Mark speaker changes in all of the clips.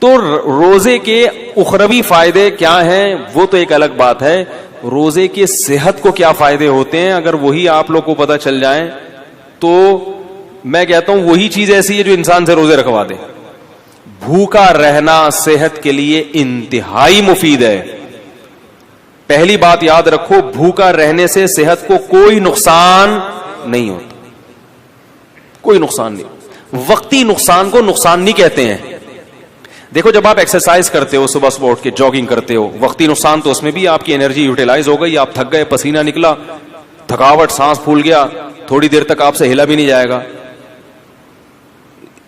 Speaker 1: تو روزے کے اخروی فائدے کیا ہیں وہ تو ایک الگ بات ہے. روزے کے صحت کو کیا فائدے ہوتے ہیں اگر وہی آپ لوگ کو پتہ چل جائیں تو میں کہتا ہوں وہی چیز ایسی ہے جو انسان سے روزے رکھوا دے. بھوکا رہنا صحت کے لیے انتہائی مفید ہے. پہلی بات یاد رکھو, بھوکا رہنے سے صحت کو کوئی نقصان نہیں ہوتا, کوئی نقصان نہیں. وقتی نقصان کو نقصان نہیں کہتے ہیں. دیکھو جب آپ ایکسرسائز کرتے ہو, صبح صبح اٹھ کے جاگنگ کرتے ہو, وقتی نقصان تو اس میں بھی آپ کی انرجی یوٹیلائز ہو گئی, آپ تھک گئے, پسینہ نکلا, تھکاوٹ, سانس پھول گیا, تھوڑی دیر تک آپ سے ہلا بھی نہیں جائے گا.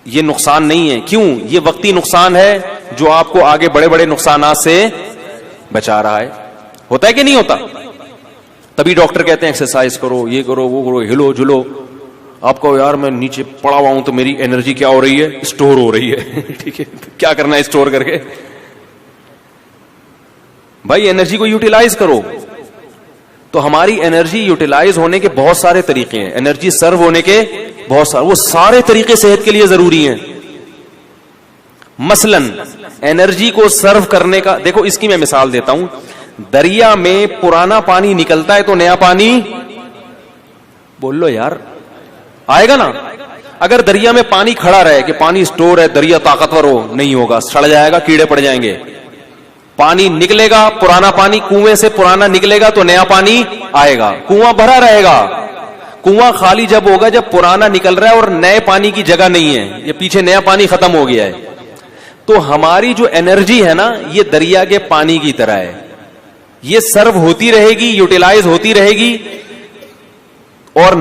Speaker 1: یہ نقصان نہیں ہے. کیوں؟ یہ وقتی نقصان ہے جو آپ کو آگے بڑے بڑے نقصانات سے بچا رہا ہے. ہوتا ہے کہ نہیں ہوتا؟ تبھی ڈاکٹر کہتے ہیں ایکسرسائز کرو, یہ کرو, وہ کرو, ہلو جلو. آپ کو یار میں نیچے پڑا ہوا ہوں تو میری انرجی کیا ہو رہی ہے؟ اسٹور ہو رہی ہے. ٹھیک ہے, کیا کرنا ہے اسٹور کر کے؟ بھائی انرجی کو یوٹیلائز کرو. تو ہماری انرجی یوٹیلائز ہونے کے بہت سارے طریقے ہیں, انرجی سرو ہونے کے بہت سارے, وہ سارے طریقے صحت کے لیے ضروری ہیں. مثلا انرجی کو سرو کرنے کا, دیکھو اس کی میں مثال دیتا ہوں. دریا میں پرانا پانی نکلتا ہے تو نیا پانی, بول لو یار, آئے گا نا. اگر دریا میں پانی کھڑا رہے کہ پانی اسٹور ہے, دریا طاقتور ہو, نہیں ہوگا, سڑ جائے گا, کیڑے پڑ جائیں گے. پانی نکلے گا, پرانا پانی کنویں سے پرانا نکلے گا تو نیا پانی آئے گا. کنواں بھرا رہے گا. کنواں خالی جب ہوگا جب پرانا نکل رہا ہے اور نئے پانی کی جگہ نہیں ہے, یہ پیچھے نیا پانی ختم ہو گیا ہے. تو ہماری جو انرجی ہے نا, یہ دریا کے پانی کی طرح ہے. یہ سرو ہوتی رہے گی, یوٹیلائز ہوتی رہے گی, اور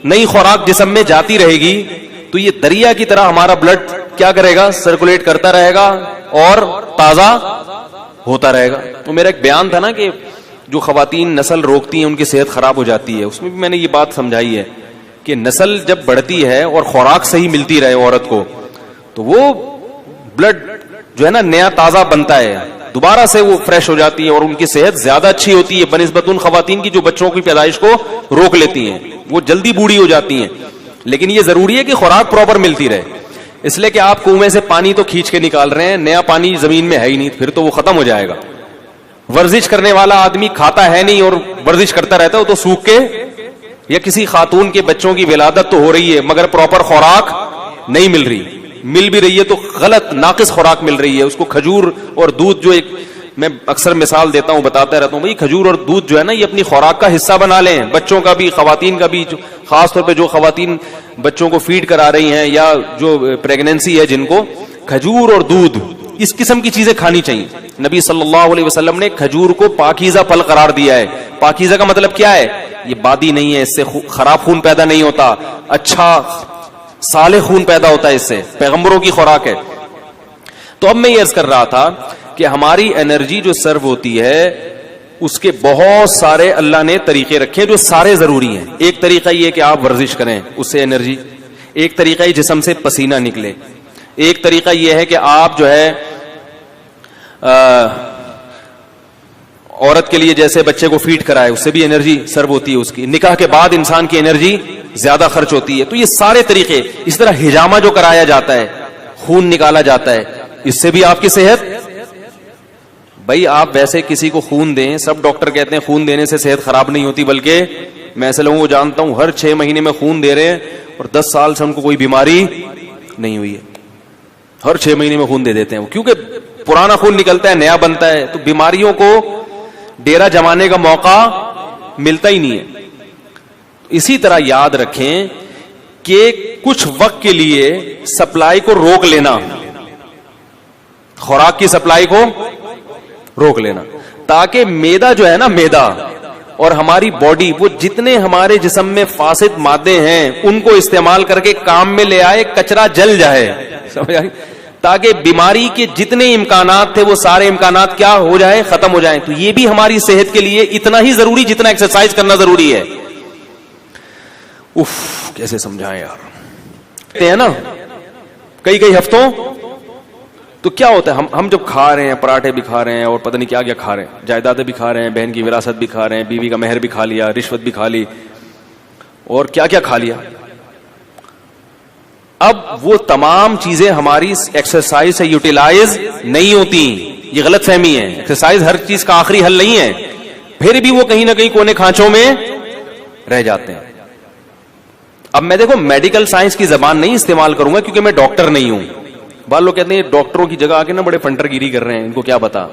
Speaker 1: نئی خوراک جسم میں جاتی رہے گی. تو یہ دریا کی طرح ہمارا بلڈ کیا کرے گا؟ سرکولیٹ کرتا رہے گا اور تازہ ہوتا رہے گا. تو میرا ایک بیان تھا نا کہ جو خواتین نسل روکتی ہیں ان کی صحت خراب ہو جاتی ہے, اس میں بھی میں نے یہ بات سمجھائی ہے کہ نسل جب بڑھتی ہے اور خوراک صحیح ملتی رہے عورت کو, تو وہ بلڈ جو ہے نا نیا تازہ بنتا ہے, دوبارہ سے وہ فریش ہو جاتی ہے اور ان کی صحت زیادہ اچھی ہوتی ہے بنسبت ان خواتین کی جو بچوں کی پیدائش کو روک لیتی ہیں. وہ جلدی بوڑھی ہو جاتی ہیں. لیکن یہ ضروری ہے کہ خوراک پراپر ملتی رہے. اس لیے کہ آپ کنویں سے پانی تو کھینچ کے نکال رہے ہیں, نیا پانی زمین میں ہے ہی نہیں, پھر تو وہ ختم ہو جائے گا. ورزش کرنے والا آدمی کھاتا ہے نہیں اور ورزش کرتا رہتا ہے, تو سوکھ کے, یا کسی خاتون کے بچوں کی ولادت تو ہو رہی ہے مگر پراپر خوراک نہیں مل رہی, مل بھی رہی ہے تو غلط ناقص خوراک مل رہی ہے. اس کو کھجور اور دودھ, جو ایک میں اکثر مثال دیتا ہوں, بتاتا رہتا ہوں, بھائی کھجور اور دودھ جو ہے نا یہ اپنی خوراک کا حصہ بنا لیں, بچوں کا بھی, خواتین کا بھی, خاص طور پہ جو خواتین بچوں کو فیڈ کرا رہی ہیں یا جو پریگنینسی ہے جن کو, کھجور اور دودھ اس قسم کی چیزیں کھانی چاہیے. نبی صلی اللہ علیہ وسلم نے کھجور کو پاکیزہ پھل قرار دیا ہے. پاکیزہ کا مطلب کیا ہے؟ یہ بادی نہیں ہے, اس سے خراب خون پیدا نہیں ہوتا, اچھا صالح خون پیدا ہوتا ہے, اس سے پیغمبروں کی خوراک ہے. تو اب میں یہ عرض کر رہا تھا کہ ہماری انرجی جو سرو ہوتی ہے اس کے بہت سارے اللہ نے طریقے رکھے جو سارے ضروری ہیں. ایک طریقہ یہ کہ آپ ورزش کریں, اس سے انرجی. ایک طریقہ یہ جسم سے پسینہ نکلے. ایک طریقہ یہ ہے کہ آپ جو ہے عورت کے لیے جیسے بچے کو فیڈ کرائے, اس سے بھی انرجی سرو ہوتی ہے. اس کی نکاح کے بعد انسان کی انرجی زیادہ خرچ ہوتی ہے. تو یہ سارے طریقے. اس طرح حجامہ جو کرایا جاتا ہے, خون نکالا جاتا ہے, اس سے بھی آپ کی صحت. بھائی آپ ویسے کسی کو خون دیں, سب ڈاکٹر کہتے ہیں خون دینے سے صحت خراب نہیں ہوتی, بلکہ میں ایسے لوگوں کو جانتا ہوں ہر 6 مہینے میں خون دے رہے ہیں اور 10 سال سے ان کو کوئی بیماری نہیں ہوئی ہے. ہر 6 مہینے میں خون دے دیتے ہیں, کیونکہ پرانا خون نکلتا ہے, نیا بنتا ہے, تو بیماریوں کو ڈیرا جمانے کا موقع ملتا ہی نہیں ہے. اسی طرح یاد رکھیں کہ کچھ وقت کے لیے سپلائی کو روک لینا, خوراک کی سپلائی کو روک لینا, تاکہ میدا جو ہے نا, میدا اور ہماری باڈی, وہ جتنے ہمارے جسم میں فاسد مادے ہیں ان کو استعمال کر کے کام میں لے آئے, کچرا جل جائے, سمجھ آئی, تاکہ بیماری کے جتنے امکانات تھے وہ سارے امکانات کیا ہو جائے, ختم ہو جائیں. تو یہ بھی ہماری صحت کے لیے اتنا ہی ضروری جتنا ایکسرسائز کرنا ضروری ہے. کیسے سمجھائیں یار, ہے نا کئی ہفتوں. تو کیا ہوتا ہے, ہم جب کھا رہے ہیں, پراٹھے بھی کھا رہے ہیں اور پتہ نہیں کیا کیا کھا رہے ہیں, جائیدادیں بھی کھا رہے ہیں, بہن کی وراثت بھی کھا رہے ہیں, بیوی کا مہر بھی کھا لیا, رشوت بھی کھا لی, اور کیا کیا کھا لیا. اب وہ تمام چیزیں ہماری ایکسرسائز سے یوٹیلائز نہیں ہوتی. یہ غلط فہمی ہے. ایکسرسائز ہر چیز کا آخری حل نہیں ہے, پھر بھی وہ کہیں نہ کہیں کونے کھانچوں میں رہ جاتے ہیں. اب میں دیکھو میڈیکل سائنس کی زبان نہیں استعمال کروں گا کیونکہ میں ڈاکٹر نہیں ہوں. بعض لوگ کہتے ہیں ڈاکٹروں کی جگہ آ کے نا بڑے فنٹر گیری کر رہے ہیں, ان کو کیا پتا.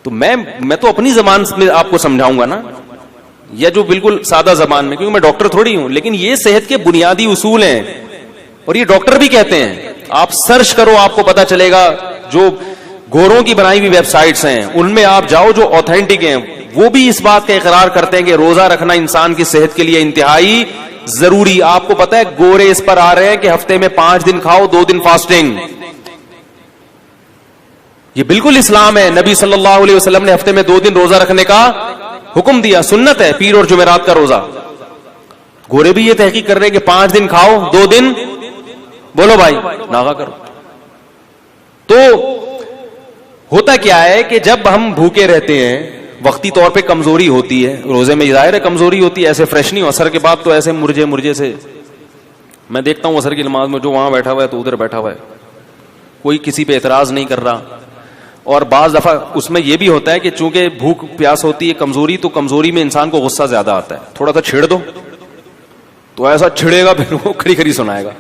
Speaker 1: تو میں تو اپنی زبان میں آپ کو سمجھاؤں گا نا, یا جو بالکل سادہ زبان میں, کیونکہ میں ڈاکٹر تھوڑی ہوں. لیکن یہ صحت کے بنیادی اصول ہیں اور یہ ڈاکٹر بھی کہتے ہیں. آپ سرچ کرو, آپ کو پتا چلے گا. جو گوروں کی بنائی ہوئی ویب سائٹس ہیں ان میں آپ جاؤ جو اوتھینٹک ہیں, وہ بھی اس بات کا اقرار کرتے ہیں کہ روزہ رکھنا انسان کی صحت کے لیے انتہائی ضروری. آپ کو پتا ہے گورے اس پر آ رہے ہیں کہ ہفتے میں 5 دن کھاؤ 2 دن فاسٹنگ. یہ بالکل اسلام ہے. نبی صلی اللہ علیہ وسلم نے ہفتے میں 2 دن روزہ رکھنے کا حکم دیا, سنت ہے پیر اور جمعرات کا روزہ. گورے بھی یہ تحقیق کر رہے ہیں کہ 5 دن کھاؤ 2 دن بولو بھائی ناغا کرو. تو ہوتا کیا ہے کہ جب ہم بھوکے رہتے ہیں وقتی طور پہ کمزوری ہوتی ہے, روزے میں ظاہر ہے کمزوری ہوتی ہے, ایسے فریش نہیں ہو. اثر کے بعد تو ایسے مرجے سے میں دیکھتا ہوں اثر کی نماز میں جو وہاں بیٹھا ہوا ہے تو ادھر بیٹھا ہوا ہے, کوئی کسی پہ اعتراض نہیں کر رہا. اور بعض دفعہ اس میں یہ بھی ہوتا ہے کہ چونکہ بھوک پیاس ہوتی ہے کمزوری, تو کمزوری میں انسان کو غصہ زیادہ آتا ہے. تھوڑا سا چھیڑ دو تو ایسا چھڑے گا پھر وہ کھری کھری سنائے گا.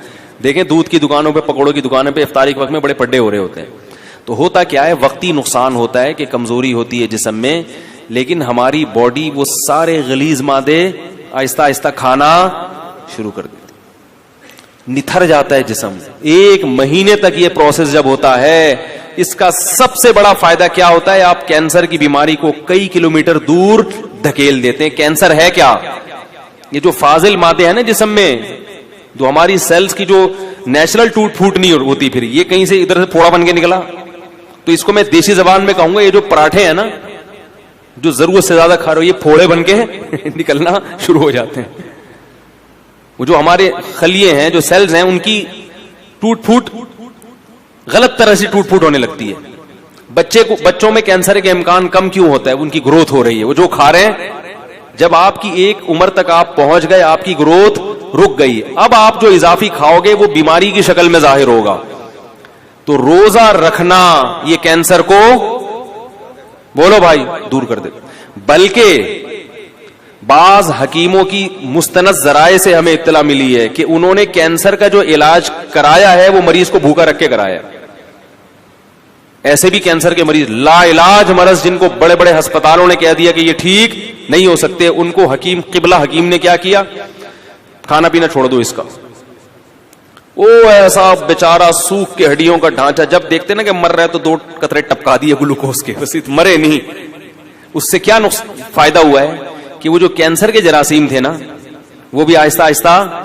Speaker 1: دیکھیں دودھ کی دکانوں پہ, پکوڑوں کی دکانوں پہ افطاری کے وقت میں بڑے پڈے ہو رہے ہوتے ہیں. تو ہوتا کیا ہے, وقتی نقصان ہوتا ہے کہ کمزوری ہوتی ہے جسم میں, لیکن ہماری باڈی وہ سارے غلیظ مادے آہستہ آہستہ کھانا شروع کر دیتی, نتھر جاتا ہے جسم. 1 مہینے تک یہ پروسیس جب ہوتا ہے, اس کا سب سے بڑا فائدہ کیا ہوتا ہے, آپ کینسر کی بیماری کو کئی کلومیٹر دور دھکیل دیتے ہیں. کینسر ہے کیا, یہ جو فاضل مادے ہیں نا جسم میں, جو ہماری سیلز کی جو نیچرل ٹوٹ پھوٹ نہیں ہوتی, پھر یہ کہیں سے ادھر سے پھوڑا بن کے نکلا. تو اس کو میں دیسی زبان میں کہوں گا, یہ جو پراٹھے ہیں نا جو ضرورت سے زیادہ کھا رہے ہو, یہ پھوڑے بن کے نکلنا شروع ہو جاتے ہیں. وہ جو ہمارے خلیے ہیں, جو سیلز ہیں, ان کی ٹوٹ پھوٹ غلط طرح سے ٹوٹ پھوٹ ہونے لگتی ہے. بچوں میں کینسر کے امکان کم کیوں ہوتا ہے, ان کی گروتھ ہو رہی ہے. وہ جو کھا رہے ہیں, جب آپ کی ایک عمر تک آپ پہنچ گئے, آپ کی گروتھ رک گئی, اب آپ جو اضافی کھاؤ گے وہ بیماری کی شکل میں ظاہر ہوگا. تو روزہ رکھنا یہ کینسر کو بولو بھائی دور کر دے. بلکہ بعض حکیموں کی مستند ذرائع سے ہمیں اطلاع ملی ہے کہ انہوں نے کینسر کا جو علاج کرایا ہے وہ مریض کو بھوکا رکھ کے کرایا. ایسے بھی کینسر کے مریض لا علاج مرض, جن کو بڑے بڑے ہسپتالوں نے کہہ دیا کہ یہ ٹھیک نہیں ہو سکتے, ان کو قبلہ حکیم نے کیا کیا, کھانا پینا چھوڑ دو اس کا. او ایسا بیچارہ سوکھ کے ہڈیوں کا ڈھانچہ, جب دیکھتے نا کہ مر رہا ہے تو 2 قطرے ٹپکا دیے گلوکوز کے, بس مرے نہیں. اس سے کیا فائدہ ہوا ہے کہ وہ جو کینسر کے جراثیم تھے نا وہ بھی آہستہ آہستہ,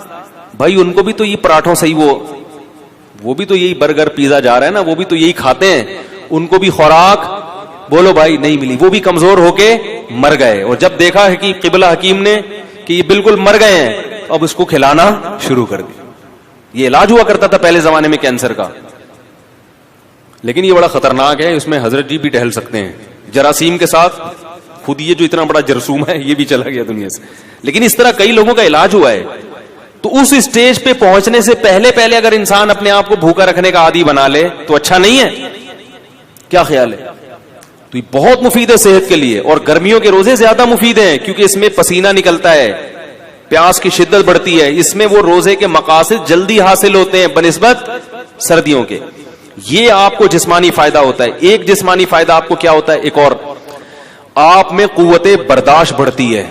Speaker 1: بھائی ان کو بھی تو یہ پراٹھوں سے ہی وہ بھی تو یہی برگر پیزا جا رہا ہے نا, وہ بھی تو یہی کھاتے ہیں, ان کو بھی خوراک بولو بھائی نہیں ملی, وہ بھی کمزور ہو کے مر گئے. اور جب دیکھا ہے کہ قبلہ حکیم نے کہ یہ بالکل مر گئے ہیں, اب اس کو کھلانا شروع کر دیا. یہ علاج ہوا کرتا تھا پہلے زمانے میں کینسر کا, لیکن یہ بڑا خطرناک ہے. اس میں حضرت جی بھی ٹہل سکتے ہیں جراثیم کے ساتھ. خود یہ جو اتنا بڑا جرثوم ہے یہ بھی چلا گیا دنیا سے, لیکن اس طرح کئی لوگوں کا علاج ہوا ہے. تو اس اسٹیج پہ پہنچنے سے پہلے اگر انسان اپنے آپ کو بھوکا رکھنے کا عادی بنا لے تو اچھا نہیں ہے. کیا خیال ہے؟ تو یہ بہت مفید ہے صحت کے لیے, اور گرمیوں کے روزے زیادہ مفید ہیں کیونکہ اس میں پسینہ نکلتا ہے, پیاس کی شدت بڑھتی ہے, اس میں وہ روزے کے مقاصد جلدی حاصل ہوتے ہیں بنسبت سردیوں کے. یہ آپ کو جسمانی فائدہ ہوتا ہے. ایک جسمانی فائدہ آپ کو کیا ہوتا ہے, ایک اور, آپ میں قوت برداشت بڑھتی ہے.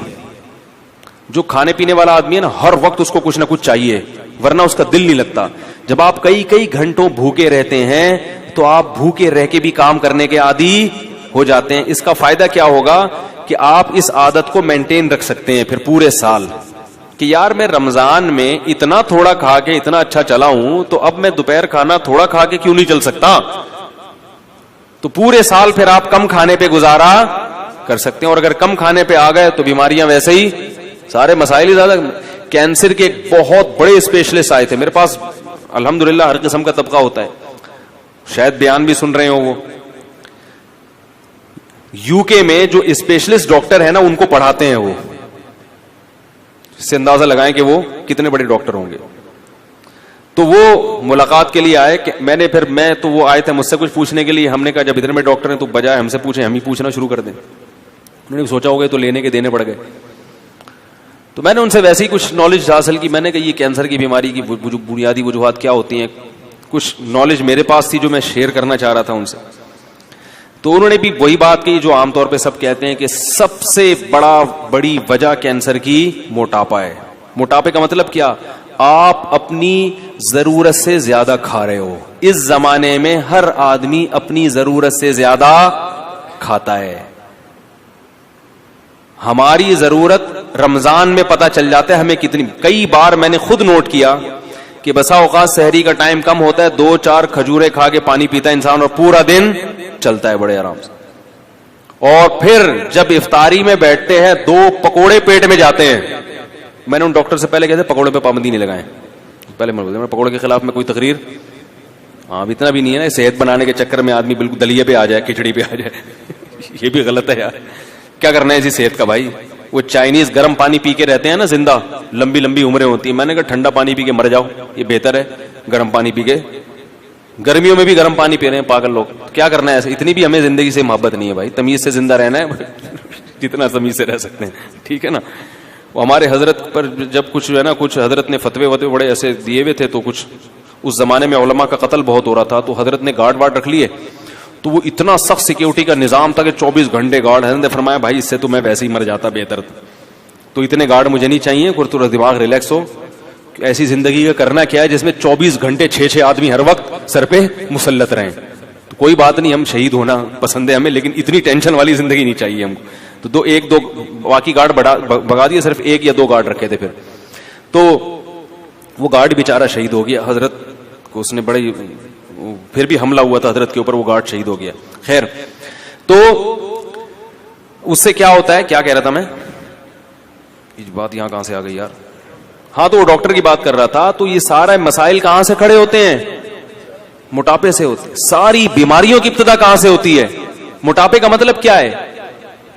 Speaker 1: جو کھانے پینے والا آدمی ہے نا, ہر وقت اس کو کچھ نہ کچھ چاہیے ورنہ اس کا دل نہیں لگتا. جب آپ کئی گھنٹوں بھوکے رہتے ہیں تو آپ بھوکے رہ کے بھی کام کرنے کے عادی ہو جاتے ہیں. اس کا فائدہ کیا ہوگا کہ آپ اس عادت کو مینٹین رکھ سکتے ہیں پھر پورے سال, کہ یار میں رمضان میں اتنا تھوڑا کھا کے اتنا اچھا چلا ہوں, تو اب میں دوپہر کھانا تھوڑا کھا کے کیوں نہیں چل سکتا. تو پورے سال پھر آپ کم کھانے پہ گزارا کر سکتے ہیں. اور اگر کم کھانے پہ آ گئے تو بیماریاں ویسے ہی سارے مسائل ہی زیادہ. کینسر کے بہت بڑے اسپیشلسٹ آئے تھے میرے پاس, الحمدللہ ہر قسم کا طبقہ ہوتا ہے, شاید بیان بھی سن رہے ہو. وہ یو کے میں جو اسپیشلسٹ ڈاکٹر ہیں نا ان کو پڑھاتے ہیں, وہ اس سے اندازہ لگائیں کہ وہ کتنے بڑے ڈاکٹر ہوں گے. تو وہ ملاقات کے لیے آئے کہ میں تو وہ آئے تھے مجھ سے کچھ پوچھنے کے لیے. ہم نے کہا جب اتنے میں ڈاکٹر ہیں تو بجائے ہم سے پوچھیں ہم ہی پوچھنا شروع کر دیں. انہوں نے سوچا ہوگا تو لینے کے دینے پڑ گئے. تو میں نے ان سے ویسے ہی کچھ نالج حاصل کی. میں نے کہا یہ کینسر کی بیماری کی بنیادی وجوہات کیا ہوتی ہیں, کچھ نالج میرے پاس تھی جو میں شیئر کرنا چاہ رہا تھا ان سے. تو انہوں نے بھی وہی بات کی جو عام طور پہ سب کہتے ہیں کہ سب سے بڑی وجہ کینسر کی موٹاپا ہے. موٹاپے کا مطلب کیا؟ آپ اپنی ضرورت سے زیادہ کھا رہے ہو. اس زمانے میں ہر آدمی اپنی ضرورت سے زیادہ کھاتا ہے. ہماری ضرورت رمضان میں پتہ چل جاتا ہے ہمیں کتنی. کئی بار میں نے خود نوٹ کیا کہ بسا اوقات سحری کا ٹائم کم ہوتا ہے, 2-4 کھجورے کھا کے پانی پیتا ہے انسان اور پورا دن چلتا ہے بڑے آرام سے. اور پھر جب افطاری میں بیٹھتے ہیں 2 پکوڑے پیٹ میں جاتے ہیں. میں نے ان ڈاکٹر سے پہلے کہتے پکوڑے پہ پابندی نہیں لگائیں. پہلے میں پکوڑے کے خلاف میں کوئی تقریر اتنا بھی نہیں ہے نا, صحت بنانے کے چکر میں آدمی بالکل دلیے پہ آ جائے, کھچڑی پہ آ جائے. یہ بھی غلط ہے یار. کیا کرنا ہے اسی صحت کا بھائی. وہ چائنیز گرم پانی پی کے رہتے ہیں نا زندہ, لمبی لمبی عمریں ہوتی ہیں. میں نے کہا ٹھنڈا پانی پی کے مر جاؤ, یہ بہتر ہے گرم پانی پی کے. گرمیوں میں بھی گرم پانی پی رہے ہیں پاگل لوگ. کیا کرنا ہے ایسے؟ اتنی بھی ہمیں زندگی سے محبت نہیں ہے بھائی. تمیز سے زندہ رہنا ہے جتنا تمیز سے رہ سکتے ہیں, ٹھیک ہے نا. وہ ہمارے حضرت پر جب کچھ ہے نا, کچھ حضرت نے فتوے بڑے ایسے دیے ہوئے تھے, تو کچھ اس زمانے میں علماء کا قتل بہت ہو رہا تھا, تو حضرت نے گارڈ وارڈ رکھ لیے. تو وہ اتنا سخت سیکیورٹی کا نظام تھا کہ 24 گھنٹے گارڈ. حضرت نے فرمایا بھائی اس سے تو میں ویسے ہی مر جاتا بہتر تھا. تو اتنے گارڈ مجھے نہیں چاہیے, تھوڑا دماغ ریلیکس ہو. ایسی زندگی کا کرنا کیا ہے جس میں 24 گھنٹے 6 آدمی ہر وقت سر پہ مسلط رہیں. تو کوئی بات نہیں, ہم شہید ہونا پسند ہے ہمیں, لیکن اتنی ٹینشن والی زندگی نہیں چاہیے ہم کو. تو 1-2 باقی گارڈ بگا دیے, صرف 1 یا 2 گارڈ رکھے تھے. پھر تو وہ گارڈ بیچارہ شہید ہو گیا. حضرت کو اس نے بڑے, پھر بھی حملہ ہوا تھا حضرت کے اوپر, وہ گارڈ شہید ہو گیا. خیر, تو اس سے کیا ہوتا ہے, کیا کہہ رہا تھا میں, بات یہاں کہاں سے آ گئی یار. ہاں, تو وہ ڈاکٹر کی بات کر رہا تھا. تو یہ سارے مسائل کہاں سے کھڑے ہوتے ہیں؟ موٹاپے سے ہوتے ہیں. ساری بیماریوں کی ابتدا کہاں سے ہوتی ہے؟ موٹاپے کا مطلب کیا ہے؟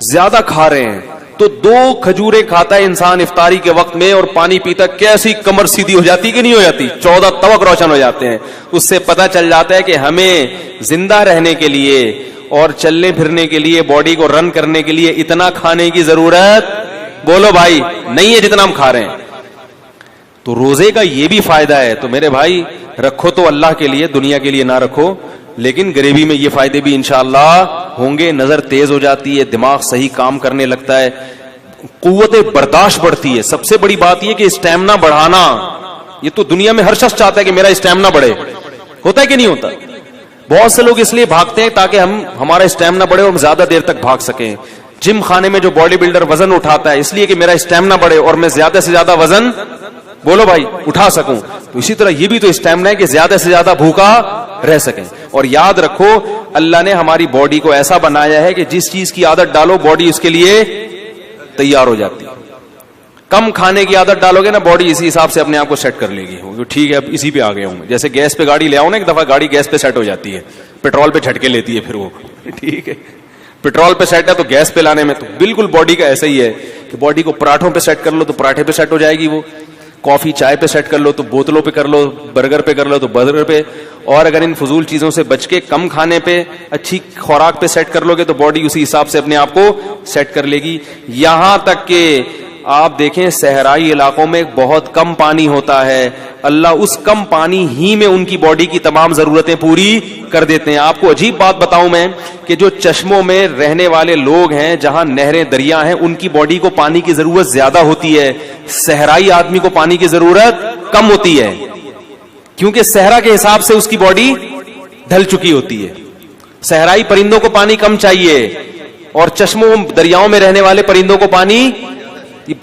Speaker 1: زیادہ کھا رہے ہیں. تو 2 کھجورے کھاتا ہے انسان افطاری کے وقت میں اور پانی پیتا, کیسی کمر سیدھی ہو جاتی کہ نہیں ہو جاتی, 14 طبق روشن ہو جاتے ہیں. اس سے پتہ چل جاتا ہے کہ ہمیں زندہ رہنے کے لیے اور چلنے پھرنے کے لیے, باڈی کو رن کرنے کے لیے اتنا کھانے کی ضرورت, بولو بھائی, نہیں ہے جتنا ہم کھا رہے ہیں. تو روزے کا یہ بھی فائدہ ہے. تو میرے بھائی رکھو تو اللہ کے لیے, دنیا کے لیے نہ رکھو, لیکن غریبی میں یہ فائدے بھی انشاءاللہ ہوں گے. نظر تیز ہو جاتی ہے, دماغ صحیح کام کرنے لگتا ہے, قوت برداشت بڑھتی ہے. سب سے بڑی بات یہ کہ اسٹیمنا بڑھانا, یہ تو دنیا میں ہر شخص چاہتا ہے کہ میرا اسٹیمنا بڑھے. ہوتا ہے کہ نہیں ہوتا؟ بہت سے لوگ اس لیے بھاگتے ہیں تاکہ ہمارا اسٹیمنا بڑھے اور ہم زیادہ دیر تک بھاگ سکیں. جم خانے میں جو باڈی بلڈر وزن اٹھاتا ہے اس لیے کہ میرا اسٹیمنا بڑھے اور میں زیادہ سے زیادہ وزن, بولو بھائی, اٹھا سکوں. تو اسی طرح یہ بھی تو اسٹیمنا ہے کہ زیادہ سے زیادہ بھوکا رہ سکیں. اور یاد رکھو اللہ نے ہماری باڈی کو ایسا بنایا ہے کہ جس چیز کی عادت ڈالو باڈی اس کے لیے تیار ہو جاتی ہے. کم کھانے کی عادت ڈالو گے نا, باڈی اسی حساب سے اپنے آپ کو سیٹ کر لے گی. ٹھیک ہے اب اسی پہ آ گیا ہوں. جیسے گیس پہ گاڑی لے آؤ نا, ایک دفعہ گاڑی گیس پہ سیٹ ہو جاتی ہے, پیٹرول پہ جھٹکے لیتی ہے پھر وہ, ٹھیک ہے. پیٹرول پہ سیٹ ہے تو گیس پہ لانے میں, تو بالکل باڈی کا ایسا ہی ہے کہ باڈی کو پراٹھوں پہ سیٹ کر لو تو پراٹھے پہ سیٹ ہو جائے گی, وہ کافی چائے پہ سیٹ کر لو تو بوتلوں پہ کر لو, برگر پہ کر لو تو برگر پہ. اور اگر ان فضول چیزوں سے بچ کے کم کھانے پہ, اچھی خوراک پہ سیٹ کر لو گے تو باڈی اسی حساب سے اپنے آپ کو سیٹ کر لے گی. یہاں تک کہ آپ دیکھیں صحرائی علاقوں میں بہت کم پانی ہوتا ہے, اللہ اس کم پانی ہی میں ان کی باڈی کی تمام ضرورتیں پوری کر دیتے ہیں. آپ کو عجیب بات بتاؤں میں کہ جو چشموں میں رہنے والے لوگ ہیں, جہاں نہریں دریا ہیں, ان کی باڈی کو پانی کی ضرورت زیادہ ہوتی ہے, صحرائی آدمی کو پانی کی ضرورت کم ہوتی ہے, کیونکہ صحرا کے حساب سے اس کی باڈی ڈھل چکی ہوتی ہے. صحرائی پرندوں کو پانی کم چاہیے اور چشموں دریاؤں میں رہنے والے پرندوں کو پانی,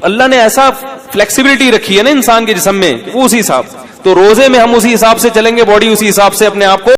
Speaker 1: اللہ نے ایسا فلیکسیبلٹی رکھی ہے نا انسان کے جسم میں, وہ اسی حساب. تو روزے میں ہم اسی حساب سے چلیں گے, باڈی اسی حساب سے اپنے آپ کو